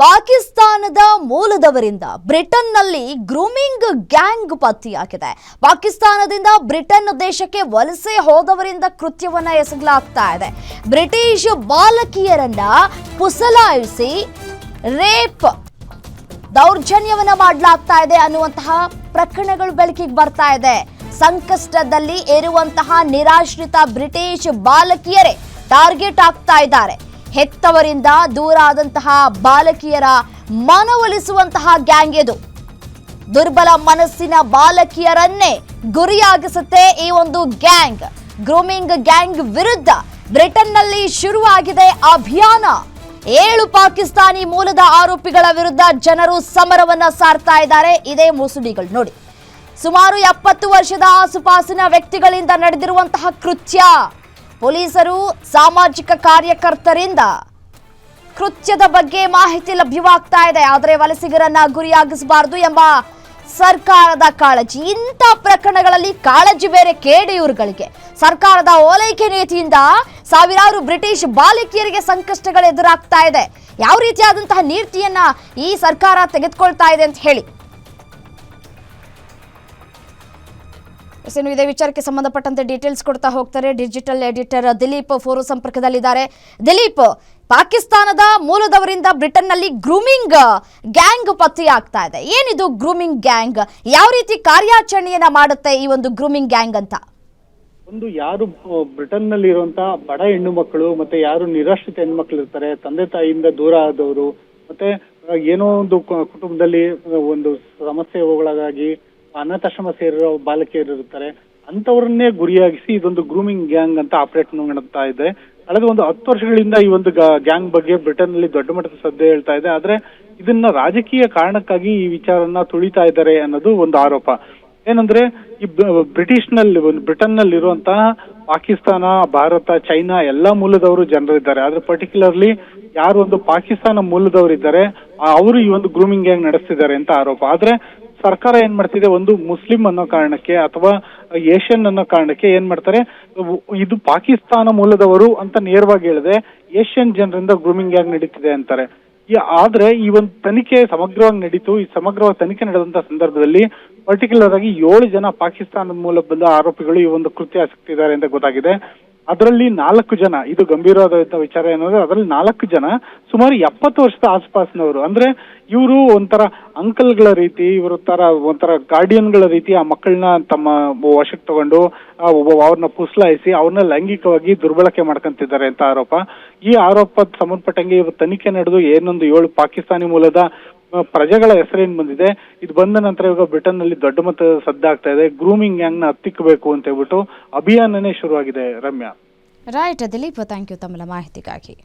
ಪಾಕಿಸ್ತಾನದ ಮೂಲದವರಿಂದ ಬ್ರಿಟನ್ನಲ್ಲಿ grooming gang ಪತ್ತೆಯಾಗಿದೆ. ಪಾಕಿಸ್ತಾನದಿಂದ ಬ್ರಿಟನ್ ದೇಶಕ್ಕೆ ವಲಸೆ ಹೋದವರಿಂದ ಕೃತ್ಯವನ್ನ ಎಸಗಲಾಗ್ತಾ ಇದೆ. ಬ್ರಿಟಿಷ್ ಬಾಲಕಿಯರನ್ನ ಪುಸಲಾಯಿಸಿ ರೇಪ್ ದೌರ್ಜನ್ಯವನ್ನ ಮಾಡಲಾಗ್ತಾ ಇದೆ ಅನ್ನುವಂತಹ ಪ್ರಕರಣಗಳು ಬೆಳಕಿಗೆ ಬರ್ತಾ ಇದೆ. ಸಂಕಷ್ಟದಲ್ಲಿ ಇರುವಂತಹ ನಿರಾಶ್ರಿತ ಬ್ರಿಟಿಷ್ ಬಾಲಕಿಯರೇ ಟಾರ್ಗೆಟ್ ಆಗ್ತಾ ಇದ್ದಾರೆ. ಹೆತ್ತವರಿಂದ ದೂರ ಆದಂತಹ ಬಾಲಕಿಯರ ಮನವೊಲಿಸುವಂತಹ ಗ್ಯಾಂಗ್ ಇದು. ದುರ್ಬಲ ಮನಸ್ಸಿನ ಬಾಲಕಿಯರನ್ನೇ ಗುರಿಯಾಗಿಸುತ್ತೆ ಈ ಒಂದು ಗ್ಯಾಂಗ್. ಗ್ರೂಮಿಂಗ್ ಗ್ಯಾಂಗ್ ವಿರುದ್ಧ ಬ್ರಿಟನ್ನಲ್ಲಿ ಶುರುವಾಗಿದೆ ಅಭಿಯಾನ. 7 ಪಾಕಿಸ್ತಾನಿ ಮೂಲದ ಆರೋಪಿಗಳ ವಿರುದ್ಧ ಜನರು ಸಮರವನ್ನ ಸಾರ್ತಾ ಇದ್ದಾರೆ. ಇದೇ ಮುಸುಡಿಗಳು ನೋಡಿ. ಸುಮಾರು 70 ವರ್ಷದ ಆಸುಪಾಸಿನ ವ್ಯಕ್ತಿಗಳಿಂದ ನಡೆದಿರುವಂತಹ ಕೃತ್ಯ. ಪೊಲೀಸರು ಸಾಮಾಜಿಕ ಕಾರ್ಯಕರ್ತರಿಂದ ಕೃತ್ಯದ ಬಗ್ಗೆ ಮಾಹಿತಿ ಲಭ್ಯವಾಗ್ತಾ ಇದೆ. ಆದರೆ ವಲಸಿಗರನ್ನ ಗುರಿಯಾಗಿಸಬಾರದು ಎಂಬ ಸರ್ಕಾರದ ಕಾಳಜಿ. ಇಂಥ ಪ್ರಕರಣಗಳಲ್ಲಿ ಕಾಳಜಿ ಬೇರೆ ಕೇಡಿ ಇವ್ರುಗಳಿಗೆ. ಸರ್ಕಾರದ ಓಲೈಕೆ ನೀತಿಯಿಂದ ಸಾವಿರಾರು ಬ್ರಿಟಿಷ್ ಬಾಲಕಿಯರಿಗೆ ಸಂಕಷ್ಟಗಳು ಎದುರಾಗ್ತಾ ಇದೆ. ಯಾವ ರೀತಿಯಾದಂತಹ ನೀತಿಯನ್ನ ಈ ಸರ್ಕಾರ ತೆಗೆದುಕೊಳ್ತಾ ಇದೆ ಅಂತ ಹೇಳಿ ಇದೇ ವಿಚಾರಕ್ಕೆ ಸಂಬಂಧಪಟ್ಟಂತೆ ಡೀಟೇಲ್ಸ್ ಕೊಡ್ತಾ ಹೋಗ್ತಾರೆ ಡಿಜಿಟಲ್ ಎಡಿಟರ್ ದಿಲೀಪ್ ಫೋರೋ ಸಂಪರ್ಕದಲ್ಲಿದ್ದಾರೆ. ದಿಲೀಪ್, ಪಾಕಿಸ್ತಾನದ ಮೂಲದವರಿಂದ ಬ್ರಿಟನ್ನಲ್ಲಿ ಗ್ರೂಮಿಂಗ್ ಗ್ಯಾಂಗ್ ಪತ್ತೆಯಾಗ್ತಾ ಇದೆ. ಏನಿದು ಗ್ರೂಮಿಂಗ್ ಗ್ಯಾಂಗ್? ಯಾವ ರೀತಿ ಕಾರ್ಯಾಚರಣೆಯನ್ನ ಮಾಡುತ್ತೆ ಈ ಒಂದು ಗ್ರೂಮಿಂಗ್ ಗ್ಯಾಂಗ್ ಅಂತ? ಯಾರು ಬ್ರಿಟನ್ ನಲ್ಲಿ ಇರುವಂತಹ ಬಡ ಹೆಣ್ಣು ಮಕ್ಕಳು ಮತ್ತೆ ಯಾರು ನಿರಾಶ್ರಿತ ಹೆಣ್ಣು ಮಕ್ಕಳು ಇರ್ತಾರೆ, ತಂದೆ ತಾಯಿಯಿಂದ ದೂರ ಆದವರು, ಮತ್ತೆ ಏನೋ ಒಂದು ಕುಟುಂಬದಲ್ಲಿ ಒಂದು ಸಮಸ್ಯೆಗಳಾಗಿ ಅನಾಥಾಶ್ರಮ ಸೇರಿರೋ ಬಾಲಕಿಯರು ಇರ್ತಾರೆ, ಅಂತವ್ರನ್ನೇ ಗುರಿಯಾಗಿಸಿ ಇದೊಂದು ಗ್ರೂಮಿಂಗ್ ಗ್ಯಾಂಗ್ ಅಂತ ಆಪರೇಟ್ ಮಾಡ್ತಾ ಇದೆ. ಕಳೆದ ಒಂದು 10 ವರ್ಷಗಳಿಂದ ಈ ಒಂದು ಗ್ಯಾಂಗ್ ಬಗ್ಗೆ ಬ್ರಿಟನ್ ನಲ್ಲಿ ದೊಡ್ಡ ಮಟ್ಟದ ಸದ್ದೆ ಹೇಳ್ತಾ ಇದೆ. ಆದ್ರೆ ಇದನ್ನ ರಾಜಕೀಯ ಕಾರಣಕ್ಕಾಗಿ ಈ ವಿಚಾರನ ತುಳಿತಾ ಇದ್ದಾರೆ ಅನ್ನೋದು ಒಂದು ಆರೋಪ. ಏನಂದ್ರೆ ಈ ಬ್ರಿಟನ್ ನಲ್ಲಿ ಇರುವಂತಹ ಪಾಕಿಸ್ತಾನ, ಭಾರತ, ಚೈನಾ ಎಲ್ಲಾ ಮೂಲದವರು ಜನರಿದ್ದಾರೆ. ಆದ್ರೆ ಪರ್ಟಿಕ್ಯುಲರ್ಲಿ ಯಾರು ಒಂದು ಪಾಕಿಸ್ತಾನ ಮೂಲದವರು ಇದ್ದಾರೆ ಅವರು ಈ ಒಂದು ಗ್ರೂಮಿಂಗ್ ಗ್ಯಾಂಗ್ ನಡೆಸ್ತಿದ್ದಾರೆ ಅಂತ ಆರೋಪ. ಆದ್ರೆ ಸರ್ಕಾರ ಏನ್ ಮಾಡ್ತಿದೆ, ಒಂದು ಮುಸ್ಲಿಂ ಅನ್ನೋ ಕಾರಣಕ್ಕೆ ಅಥವಾ ಏಷ್ಯನ್ ಅನ್ನೋ ಕಾರಣಕ್ಕೆ ಏನ್ ಮಾಡ್ತಾರೆ, ಇದು ಪಾಕಿಸ್ತಾನ ಮೂಲದವರು ಅಂತ ನೇರವಾಗಿ ಹೇಳಿದೆ ಏಷ್ಯನ್ ಜನರಿಂದ ಗ್ರೂಮಿಂಗ್ ಗ್ಯಾಂಗ್ ನಡೀತಿದೆ ಅಂತಾರೆ. ಆದ್ರೆ ಈ ಒಂದು ತನಿಖೆ ಸಮಗ್ರವಾಗಿ ನಡೀತು. ಈ ಸಮಗ್ರವಾಗಿ ತನಿಖೆ ನಡೆದಂತ ಸಂದರ್ಭದಲ್ಲಿ ಪರ್ಟಿಕ್ಯುಲರ್ ಆಗಿ 7 ಜನ ಪಾಕಿಸ್ತಾನದ ಮೂಲದ ಆರೋಪಿಗಳು ಈ ಒಂದು ಕೃತ್ಯ ಎಸಗ್ತಿದ್ದಾರೆ ಅಂತ ಗೊತ್ತಾಗಿದೆ. ಅದರಲ್ಲಿ 4 ಜನ, ಇದು ಗಂಭೀರವಾದ ವಿಚಾರ ಏನಂದ್ರೆ ಅದರಲ್ಲಿ 4 ಜನ ಸುಮಾರು 70 ವರ್ಷದ ಆಸುಪಾಸಿನವರು. ಅಂದ್ರೆ ಇವರು ಒಂಥರ ಅಂಕಲ್ಗಳ ರೀತಿ, ಇವರು ಒಂಥರ ಗಾರ್ಡಿಯನ್ಗಳ ರೀತಿ ಆ ಮಕ್ಕಳನ್ನ ತಮ್ಮ ವಶಕ್ಕೆ ತಗೊಂಡು ಅವ್ರನ್ನ ಪುಸಲಾಯಿಸಿ ಅವ್ರನ್ನ ಲೈಂಗಿಕವಾಗಿ ದುರ್ಬಳಕೆ ಮಾಡ್ಕೊಂತಿದ್ದಾರೆ ಅಂತ ಆರೋಪ. ಈ ಆರೋಪದ ಸಂಬಂಧಪಟ್ಟಂಗೆ ಇವರು ತನಿಖೆ ನಡೆದು ಏನೊಂದು 7 ಪಾಕಿಸ್ತಾನಿ ಮೂಲದ ಪ್ರಜೆಗಳ ಹೆಸರೇನ್ ಬಂದಿದೆ, ಇದು ಬಂದ ನಂತರ ಇವಾಗ ಬ್ರಿಟನ್ ನಲ್ಲಿ ದೊಡ್ಡ ಮಟ್ಟದ ಸದ್ದಾಗ್ತಾ ಇದೆ. ಗ್ರೂಮಿಂಗ್ ಗ್ಯಾಂಗ್ ನ ಹತ್ತಿಕ್ಕಬೇಕು ಅಂತ ಹೇಳ್ಬಿಟ್ಟು ಅಭಿಯಾನನೇ ಶುರುವಾಗಿದೆ. Ramya. Right Dilip, thank you ತಮ್ಮ ಮಾಹಿತಿಗಾಗಿ.